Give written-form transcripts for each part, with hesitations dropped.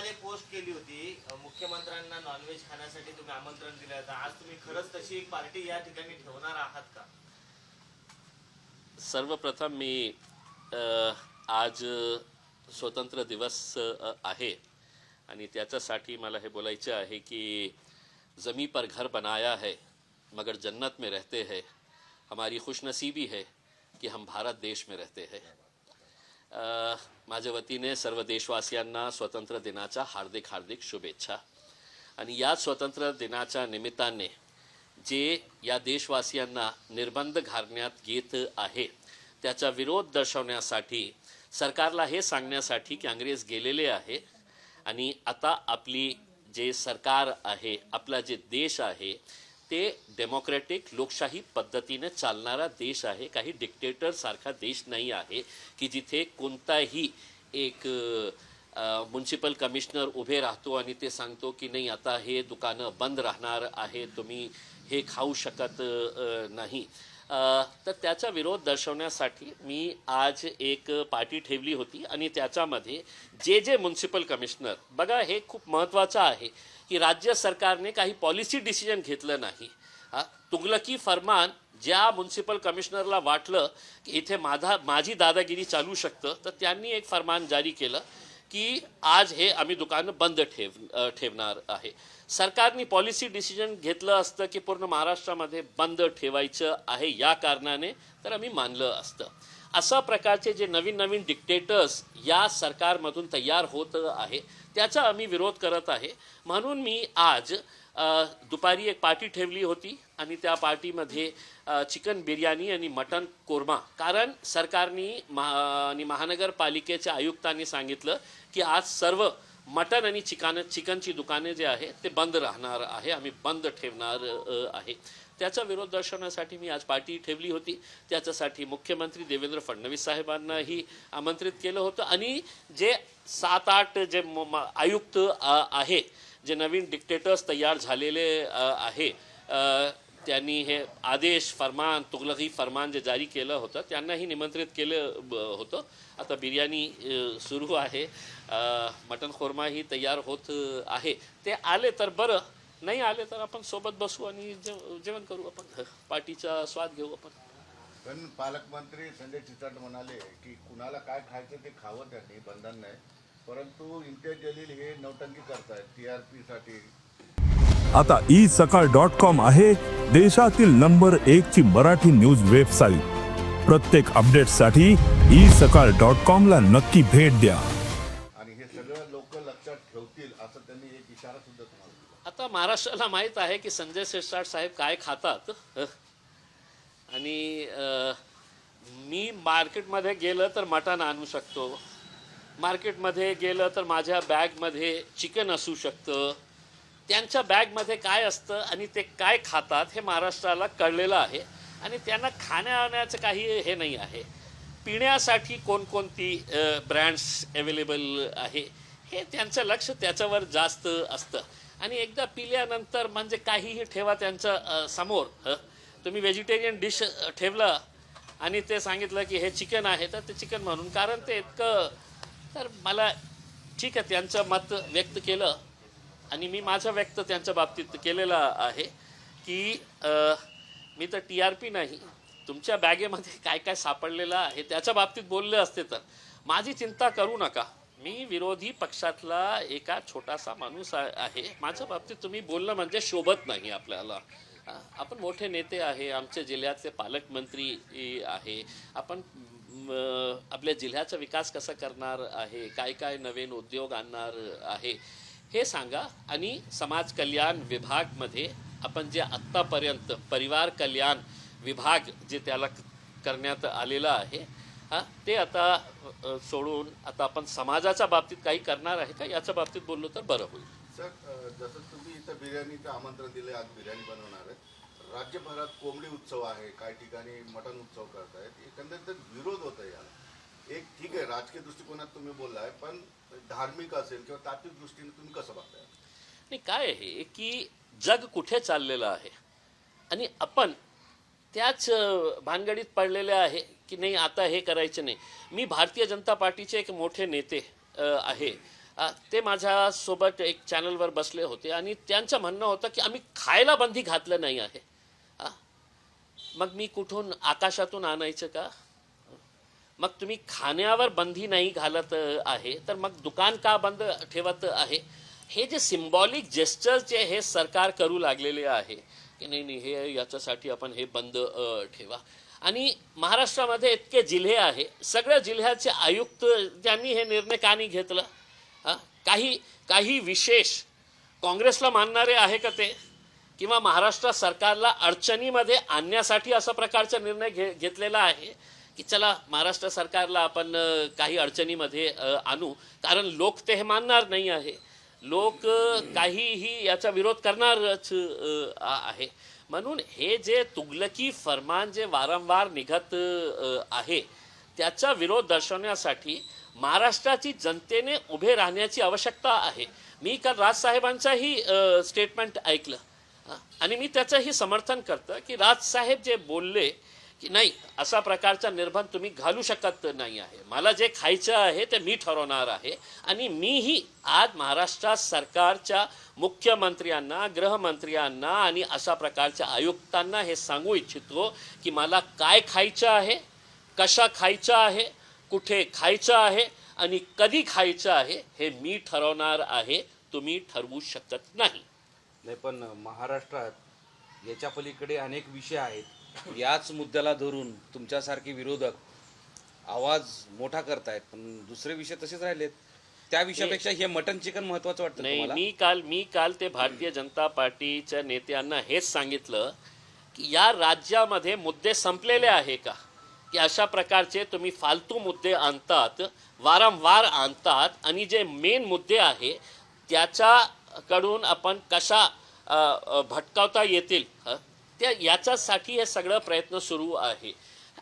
काल एक पोस्ट केली होती, मुख्यमंत्र्यांना नॉनव्हेज खाण्यासाठी तुम्ही आमंत्रण दिलं होतं. आज तुम्ही खरंच तशी एक पार्टी या ठिकाणी ठेवणार आहात का? सर्वप्रथम मी आज स्वतंत्र दिवस आहे आणि त्याच्यासाठी मला हे बोलायचे आहे की ज़मीं पर घर बनाया है मगर जन्नत में रहते हैं. हमारी खुशनसीबी है की हम भारत देश में रहते हैं. माझ्या वतीने सर्व देशवासियांना स्वतंत्र दिनाच्या हार्दिक हार्दिक शुभेच्छा. आणि या स्वतंत्र दिनाच्या निमित्ताने जे या देशवासियांना निर्बंध घालण्यात येत आहे त्याचा विरोध दर्शवण्यासाठी सरकारला हे सांगण्यासाठी की अंग्रेज गेलेले आहे आणि आता आपली जे सरकार आहे, आपला जे देश आहे ते डेमोक्रेटिक लोकशाही पद्धतीने चालणारा देश आहे. काही डिक्टेटर सारखा देश नाही आहे की जिथे कोणताही एक म्युनिसिपल कमिशनर उभे राहतो आणि ते सांगतो की नाही आता हे दुकानं बंद राहणार आहे, तुम्ही हे खाऊ शकत नाही. तर त्याचा विरोध दर्शवण्यासाठी मी आज एक पार्टी ठेवली होती आणि त्याच्यामध्ये जे म्युनिसिपल कमिशनर, बघा हे खूप महत्त्वाचं आहे की राज्य सरकारने काही पॉलिसी डिसिजन घेतलं नाही. तुगलकी फरमान ज्या म्युनिसिपल कमिशनरला वाटलं की इथे माझी दादागिरी चालू शकतं तर त्यांनी एक फरमान जारी केलं की आज हे आम्ही दुकानं बंद ठेवणार आहे. सरकारने पॉलिसी डिसिजन घेतलं असतं की पूर्ण महाराष्ट्रामध्ये बंद ठेवायचं आहे या कारणाने तर आम्ही मानलं असतं. अशा प्रकारचे जे नवीन नवीन डिक्टेटर्स या सरकारमधून तयार होत आहे त्याचा आम्ही विरोध करत आहे. म्हणून मी आज दुपारी एक पार्टी ठेवली होती आणि त्या पार्टीमध्ये चिकन बिर्याणी आणि मटन कोरमा, कारण सरकारने आणि महानगरपालिकेच्या आयुक्तांनी सांगितलं की आज सर्व मटन आणि चिकनची दुकाने जे आहे ते बंद राहणार आहे, आम्ही बंद ठेवणार आहे. त्याचा विरोध दर्शवण्यासाठी मी आज पार्टी ठेवली होती. त्याच्यासाठी मुख्यमंत्री देवेंद्र फडणवीस साहेबांनाही आमंत्रित केलं होतं आणि जे 7-8 जे आयुक्त आहे, जे नवीन डिक्टेटर्स तयार झालेले आहे, त्यांनी हे आदेश फरमान तुगलकी फरमान जे जारी केलं होतं त्यांनाही निमंत्रित केलं होतं. आता बिर्याणी सुरू आहे, मटन खोरमाही तयार होत आहे. ते आले तर बरं, नाही आले तर आपण सोबत बसू आणि जेवण करू, आपण पार्टीचा स्वाद घेऊ आपण. पण पालकमंत्री संजय शिरसाट म्हणाले की कुणाला काय खायचं ते खावं, त्यांनी बंधन नाही, परंतु इम्तियाज जलील हे नौटंकी करतायत TRP साठी. आता isakal.com आहे देशातील नंबर 1 ची मराठी न्यूज वेबसाईट. प्रत्येक अपडेटसाठी isakal.com ला नक्की भेट द्या. आणि हे सगळं लोक लक्षात ठेवतील असं त्यांनी एक इशारा सुद्धा तुम्हाला दिला. आता महाराष्ट्राला माहीत आहे की संजय शिरसाट साहेब काय खातात. आणि मी मार्केटमध्ये गेलं तर मटण आणू शकतो, मार्केटमध्ये गेलं तर माझ्या बॅगमध्ये चिकन असू शकतं. त्यांच्या बॅगमध्ये काय असतं आणि ते काय खातात हे महाराष्ट्राला कळलेलं आहे आणि त्यांना खाण्याचं काही हे नाही आहे. पिण्यासाठी कोणकोणती ब्रँड्स अवेलेबल आहे हे त्यांचं लक्ष त्याच्यावर जास्त असतं. आणि एकदा पिल्यानंतर म्हणजे काहीही ठेवा त्यांच्या समोर. तुम्ही व्हेजिटेरियन डिश ठेवलं आणि ते सांगितलं की हे चिकन आहे तर ते चिकन म्हणून, कारण ते इतकं, तर मला ठीक आहे त्यांचं मत व्यक्त केलं आणि मी माझं व्यक्त त्यांच्या बाबतीत केलेलं आहे की मी तर TRP नाही, तुमच्या बॅगेमध्ये काय काय सापडलेलं आहे त्याच्या बाबतीत बोलले असते तर माझी चिंता करू नका. मी विरोधी पक्षातला एका छोटासा माणूस आहे, माझ्या बाबतीत तुम्ही बोलणं म्हणजे शोभत नाही आपल्याला. आपण मोठे नेते आहे, आमच्या जिल्ह्याचे पालकमंत्री आहे, आपण आपल्या जिल्ह्याचा विकास कसा करणार आहे, काय काय नवीन उद्योग आणणार आहे हे सांगा. आणि समाज कल्याण विभागमध्ये आपण जे आत्तापर्यंत परिवार कल्याण विभाग जे त्याला करण्यात आलेलं आहे ते आता सोडून आता आपण समाजाच्या बाबतीत काही करणार आहे का याच्या बाबतीत बोललो तर बरं होईल. सर, जसं तुम्ही इथं बिर्याणीचं आमंत्रण दिले, आज बिर्याणी बनवणार आहे, राज्यभरात कोंबडी उत्सव आहे, काही ठिकाणी मटण उत्सव करतायत, एकंदरीत विरोध होत आहे याला. एक ठीक आहे राजकीय दृष्टिकोनात तुम्ही बोललाय, पण धार्मिक असेल किंवा तात्विक दृष्टीने तुम्ही कसं बघताय? नाही, काय आहे की जग कुठे चाललेलं आहे आणि आपण त्याच भानगडीत पडलेले आहे की नाही आता हे करायचं नाही. मी भारतीय जनता पार्टीचे एक मोठे नेते आहे ते माझ्यासोबत एक चॅनलवर बसले होते आणि त्यांचं म्हणणं होतं की आम्ही खायला बंदी घातलं नाही आहे. मग मी कुठून आकाशातून आणायचं का? मग तुम्ही खाण्यावर बंदी नाही घालत आहे तर मग दुकान का बंद ठेवत आहे? हे जे सिम्बॉलिक जेस्चर जे हे सरकार करू लागलेले आहे की नाही हे याच्यासाठी आपण हे बंद ठेवा. आणि महाराष्ट्रामध्ये इतके जिल्हे आहे, सगळ्या जिल्ह्याचे आयुक्त त्यांनी हे निर्णय का नाही घेतला? काही विशेष काँग्रेसला मानणारे आहे का ते? किंवा महाराष्ट्र सरकारला अडचणीमध्ये आणण्यासाठी असा प्रकारचा निर्णय घेतलेला आहे की चला महाराष्ट्र सरकारला आपण काही अडचणीमध्ये आणू, कारण लोक ते हे मानणार नाही आहे. लोक काहीही याचा विरोध करणारच आहे. म्हणून हे जे तुगलकी फरमान जे वारंवार निघत आहे त्याचा विरोध दर्शवण्यासाठी महाराष्ट्राची जनतेने उभे राहण्याची आवश्यकता आहे. मी काल राजसाहेबांचाही स्टेटमेंट ऐकलं आणि मी त्याचंही समर्थन करतं की राजसाहेब जे बोलले की नाही अशा प्रकारचा निर्बंध तुम्ही घालू शकत नाही आहे. मला जे खायचं आहे ते मी ठरवणार आहे. आणि मीही आज महाराष्ट्र सरकारच्या मुख्यमंत्र्यांना, गृहमंत्र्यांना आणि अशा प्रकारच्या आयुक्तांना हे सांगू इच्छितो की मला काय खायचं आहे, कशा खायचं आहे, कुठे खायचं आहे आणि कधी खायचं आहे हे मी ठरवणार आहे. तुम्ही ठरवू शकत नाही. नाही, पण महाराष्ट्रात याच्या पलीकडे अनेक विषय आहेत. याच मुद्द्याला धरून तुमच्यासारखे विरोधक आवाज मोठा करतायत, पण दुसरे विषय तसेच राहिलेत. त्या विषयापेक्षा हे मटन चिकन महत्वाचं वाटतं नाही. तुम्हाला? मी काल ते भारतीय जनता पार्टीच्या नेत्यांना हेच सांगितलं की या राज्यामध्ये मुद्दे संपलेले आहे का? की अशा प्रकारचे तुम्ही फालतू मुद्दे आणतात, वारंवार आणतात आणि जे मेन मुद्दे आहे त्याच्याकडून आपण कशा भटकावता येतील त्या याच्यासाठी हे सगळं प्रयत्न सुरू आहे.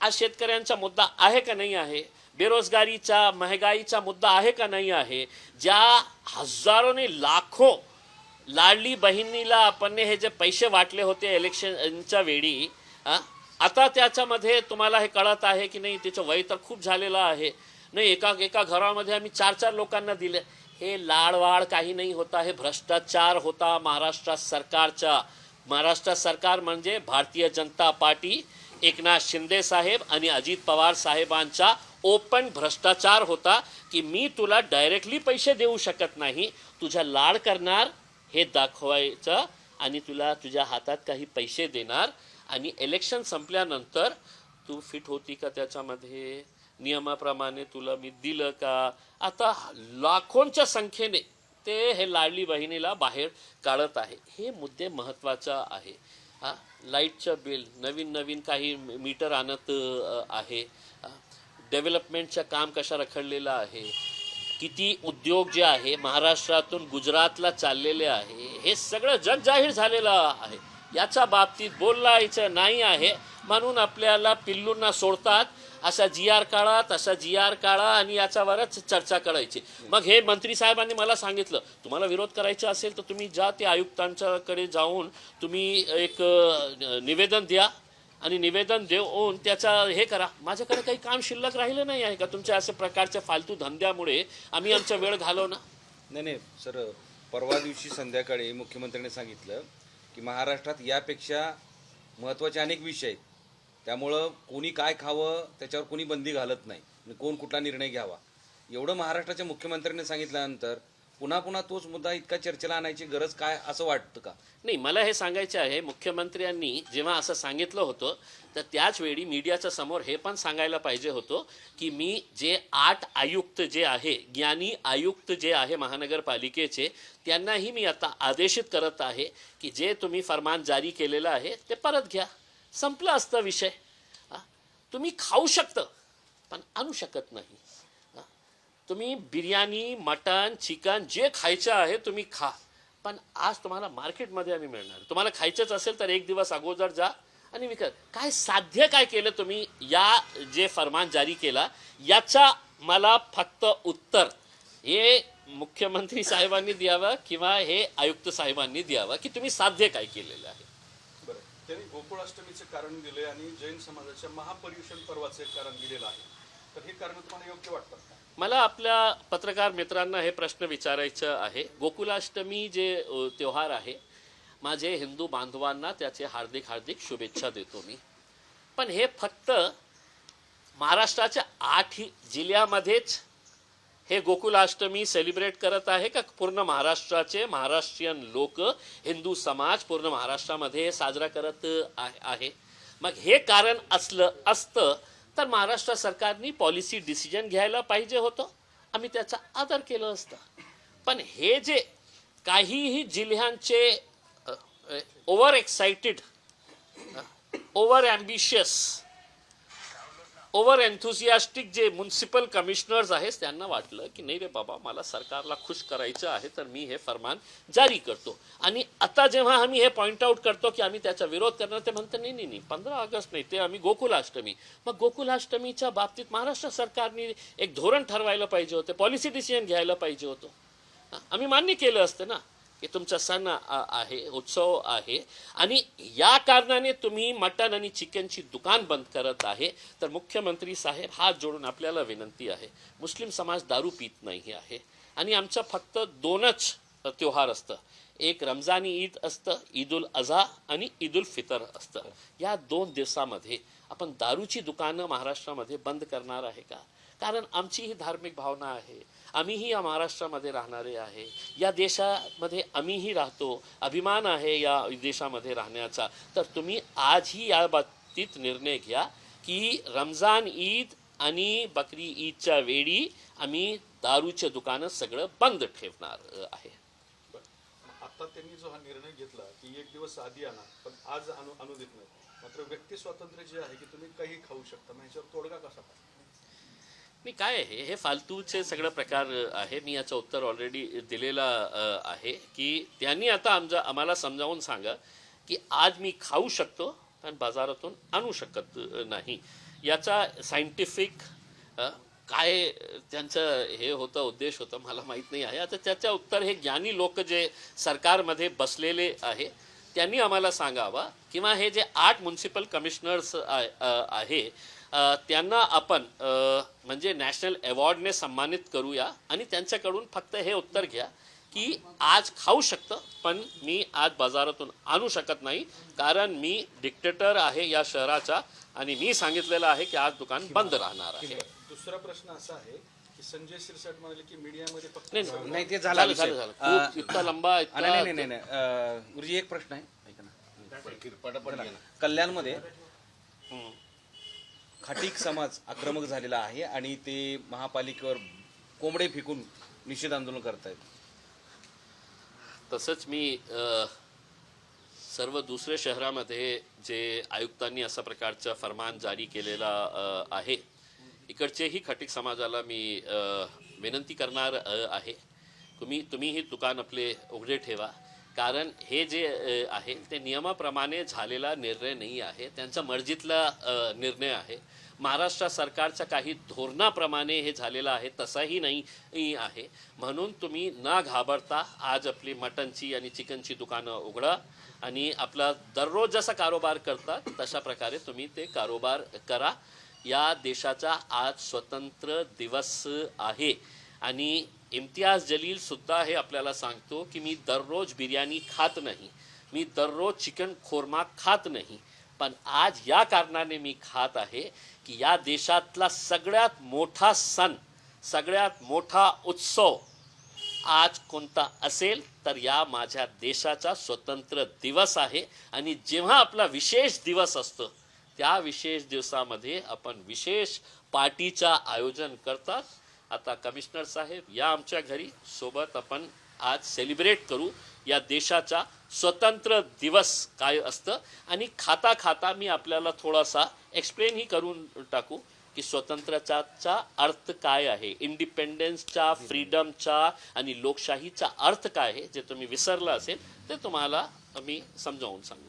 आज शेतकऱ्यांचा मुद्दा आहे का नाही आहे? बेरोजगारीचा, महागाईचा मुद्दा आहे का नाही आहे? ज्या हजारोने लाखो लाडली बहिणीला आपण हे जे पैसे वाटले होते इलेक्शनच्या वेळी, आता त्याच्यामध्ये तुम्हाला हे कळत आहे की नाही त्याचं वय तर खूप झालेलं आहे. नाही, एका घरामध्ये आम्ही 4 लोकांना दिले. हे लाडवाड काही नाही होता, हे भ्रष्टाचार होता महाराष्ट्र सरकारचा. महाराष्ट्र सरकार म्हणजे भारतीय जनता पार्टी, एकनाथ शिंदे साहेब आणि अजित पवार साहेबांचा ओपन भ्रष्टाचार होता की मी तुला डायरेक्टली पैसे देऊ शकत नाही, तुझा लाड करणार हे दाखवायचं आणि तुला तुझ्या हातात काही पैसे देणार आणि इलेक्शन संपल्यानंतर तू फिट होती का त्याच्यामध्ये, नियमाप्रमाणे तुला मी दिलं का? आता लाखोंच्या संख्येने ते हे लाडली बहिणीला बाहेर काढत आहे. हे मुद्दे महत्त्वाचा आहे. लाईटचं बिल, नवीन काही मीटर आणत आहे, डेव्हलपमेंटचं काम कशा रखडलेलं आहे, किती उद्योग जे आहे महाराष्ट्रातून गुजरातला चाललेले आहे, हे सगळं जग जाहीर झालेलं आहे. याच्या बाबतीत बोलायचं नाही आहे म्हणून आपल्याला पिल्लूंना सोडतात. असा GR काढा, तसा GR काढा आणि याच्यावरच चर्चा करायची. मग हे मंत्री साहेबांनी मला सांगितलं तुम्हाला विरोध करायचा असेल तर तुम्ही जा ते आयुक्तांच्याकडे जाऊन तुम्ही एक निवेदन द्या आणि निवेदन देऊन त्याचा हे करा. माझ्याकडे काही काम शिल्लक राहिलं नाही आहे का तुमच्या अशा प्रकारच्या फालतू धंद्यामुळे आम्ही आमचा वेळ घालवणार? नाही सर, परवा दिवशी संध्याकाळी मुख्यमंत्र्यांनी सांगितलं की महाराष्ट्रात यापेक्षा महत्त्वाचे अनेक विषय आहेत, त्यामुळं कोणी काय खावं त्याच्यावर कोणी बंदी घालत नाही, कोण कुठला निर्णय घ्यावा एवढं महाराष्ट्राच्या मुख्यमंत्र्यांनी सांगितल्यानंतर पुन्हा तोच मुद्दा इतका चर्चेला आणायची गरज काय असं वाटतं का? नाही, मला हे सांगायचं आहे मुख्यमंत्र्यांनी जेव्हा असं सांगितलं होतं तर त्याच वेळी मीडियाच्या समोर हे पण सांगायला पाहिजे होतं की मी जे 8 आयुक्त जे आहे, ज्ञानी आयुक्त जे आहे महानगरपालिकेचे, त्यांनाही मी आता आदेशित करत आहे की जे तुम्ही फरमान जारी केलेलं आहे ते परत घ्या. संपलं असतं विषय. तुम्ही खाऊ शकतं पण आणू शकत नाही. तुम्ही बिर्याणी, मटण, चिकन जे खायचं आहे तुम्ही खा, पण आज तुम्हाला मार्केटमध्ये आम्ही मिळणार. तुम्हाला खायचंच असेल तर एक दिवस अगोदर जा आणि विकत. काय साध्य काय केलं तुम्ही या जे फरमान जारी केला याचा मला फक्त उत्तर हे मुख्यमंत्री साहेबांनी द्यावं किंवा हे आयुक्त साहेबांनी द्यावं की तुम्ही साध्य काय केलेलं आहे. बरं, त्यांनी गोकुळाष्टमीचे कारण दिले आणि जैन समाजाच्या महापर्युषण पर्वाचे कारण दिलेलं आहे, तर हे कारण तुम्हाला योग्य वाटतात का? मला आपल्या पत्रकार मित्रांना हे प्रश्न विचारायचं आहे. गोकुलाष्टमी जे त्योहार आहे, माझे हिंदू बांधवांना त्याचे हार्दिक हार्दिक शुभेच्छा देतो मी. पण हे फक्त महाराष्ट्राच्या 8 जिल्ह्यामध्येच हे गोकुलाष्टमी सेलिब्रेट करत आहे का पूर्ण महाराष्ट्राचे महाराष्ट्रीयन लोक, हिंदू समाज पूर्ण महाराष्ट्रामध्ये हे साजरा करत आहे? मग हे कारण असतं तर महाराष्ट्र सरकारने पॉलिसी डिसिजन घ्यायला पाहिजे होतं, आम्ही त्याचा आदर केलं असतं. पण हे जे काहीही जिल्ह्यांचे over excited, over ambitious, over enthusiastic जे म्युन्सिपल कमिशनर्स आहेत, त्यांना वाटलं की नाही रे बाबा, मला सरकारला खुश करायचं आहे तर मी हे फरमान जारी करतो. आणि आता जेव्हा आम्ही हे पॉईंट आउट करतो की आम्ही त्याचा विरोध करणार, ते म्हणतात नाही 15 ऑगस्ट नाही, ते आम्ही गोकुलाष्टमी. मग गोकुलाष्टमीच्या बाबतीत महाराष्ट्र सरकारने एक धोरण ठरवायला पाहिजे होते, पॉलिसी डिसिजन घ्यायला पाहिजे होतं. आम्ही मान्य केलं असतं ना की तुमचा सण आहे, उत्सव आहे, आणि या कारणाने तुम्ही मटण आणि चिकनची दुकान बंद करत आहे. तर मुख्यमंत्री साहेब, हात जोडून आपल्याला विनंती आहे, मुस्लिम समाज दारू पित नाही आहे आणि आमचं फक्त 2च त्योहार असतं, एक रमजानी ईद असतं, ईद उल अझा आणि ईद उल फितर असतं. या 2 दिवसामध्ये आपण दारूची दुकानं महाराष्ट्रामध्ये बंद करणार आहे का? कारण आमची ही धार्मिक भावना आहे, आम्हीही या महाराष्ट्रामध्ये राहणारे आहे, या देशामध्ये आम्हीही राहतो, अभिमान आहे या देशामध्ये राहण्याचा. तर तुम्ही आजही या बाबतीत निर्णय घ्या की रमजान ईद आणि बकरी ईदच्या वेळी आम्ही दारूचे दुकानं सगळं बंद ठेवणार आहे. आता त्यांनी जो हा निर्णय घेतला की 1 दिवस आधी आणा पण आज आणू देत नाही, मात्र व्यक्ती स्वातंत्र्य जे आहे की तुम्ही काही खाऊ शकता, मग ह्याच्यावर तोडगा कसा? मी काय आहे, हे फालतूचे सगळं प्रकार आहे. मी याचं उत्तर ऑलरेडी दिलेला आहे की त्यांनी आता आम्हाला समजावून सांगा की आज मी खाऊ शकतो पण बाजारातून आणू शकत नाही. याचा सायंटिफिक काय त्यांचं हे होतं, उद्देश होतं, मला माहीत नाही आहे. आता त्याचं उत्तर हे ज्ञानी लोक जे सरकारमध्ये बसलेले आहे त्यांनी आम्हाला सांगावा, किंवा हे जे 8 म्युन्सिपल कमिशनर्स आहे त्यांना आपण म्हणजे नॅशनल अवॉर्डने सन्मानित करूया आणि त्यांच्याकडून फक्त हे उत्तर घ्या की आज खाऊ शकतं पण मी आज बाजारातून आणू शकत नाही, कारण मी डिक्टेटर आहे या शहराचा आणि मी सांगितलेलं आहे की आज दुकान बंद राहणार आहे. दुसरा प्रश्न असा आहे की संजय शिरसाट म्हणाले की मीडियामध्ये फक्त नाही, ते झालं. खूप इतका लंबा नाही. गुरुजी, एक प्रश्न आहे, ऐका ना. कल्याणमध्ये खाटीक समाज आक्रमक झालेला आहे आणि ते महापालिकेवर कोंबडे फेकून निषेध आंदोलन करतायत. तसंच मी सर्व दुसऱ्या शहरामध्ये जे आयुक्तांनी अशा प्रकारचं फरमान जारी केलेला आहे, इकडचेही खटीक समाजाला मी विनंती करणार आहे, तुम्ही ही दुकान आपले उघडे ठेवा. कारण हे जे आहे ते नियमाप्रमाणे झालेला निर्णय नाही आहे, त्यांचा मर्जीतला निर्णय आहे. महाराष्ट्र सरकारच्या काही धोरणाप्रमाणे हे झालेलं आहे, तसाही नाही आहे. म्हणून तुम्ही न घाबरता आज आपली मटनची आणि चिकनची दुकानं उघडा आणि आपला दररोज जसा कारोबार करतात तशा प्रकारे तुम्ही ते कारोबार करा. या देशाचा आज स्वतंत्र दिवस आहे आणि इम्तियाज जलील सुद्धा हे आपल्याला सांगतो की मी दररोज बिर्याणी खात नाही, मी दररोज चिकन खोरमा खात नाही, पण आज या कारणाने मी खात आहे की या देशातला सगळ्यात मोठा सण, सगळ्यात मोठा उत्सव आज कोणता असेल तर या माझ्या देशाचा स्वतंत्र दिवस आहे. आणि जेव्हा आपला विशेष दिवस असतो त्या विशेष दिवसामध्ये आपण विशेष पार्टीचं आयोजन करतात. आता कमिशनर साहेब या आमच्या घरी, सोबत आपण आज सेलिब्रेट करू या देशाचा स्वतंत्र दिवस काय असतं. आणि खाता खाता मी आपल्याला थोडासा एक्सप्लेनही करून टाकू की स्वतंत्रचा अर्थ काय आहे, इंडिपेंडन्सचा, फ्रीडमचा आणि लोकशाहीचा अर्थ काय आहे, जे तुम्ही विसरला असेल ते तुम्हाला मी समजावून सांगू.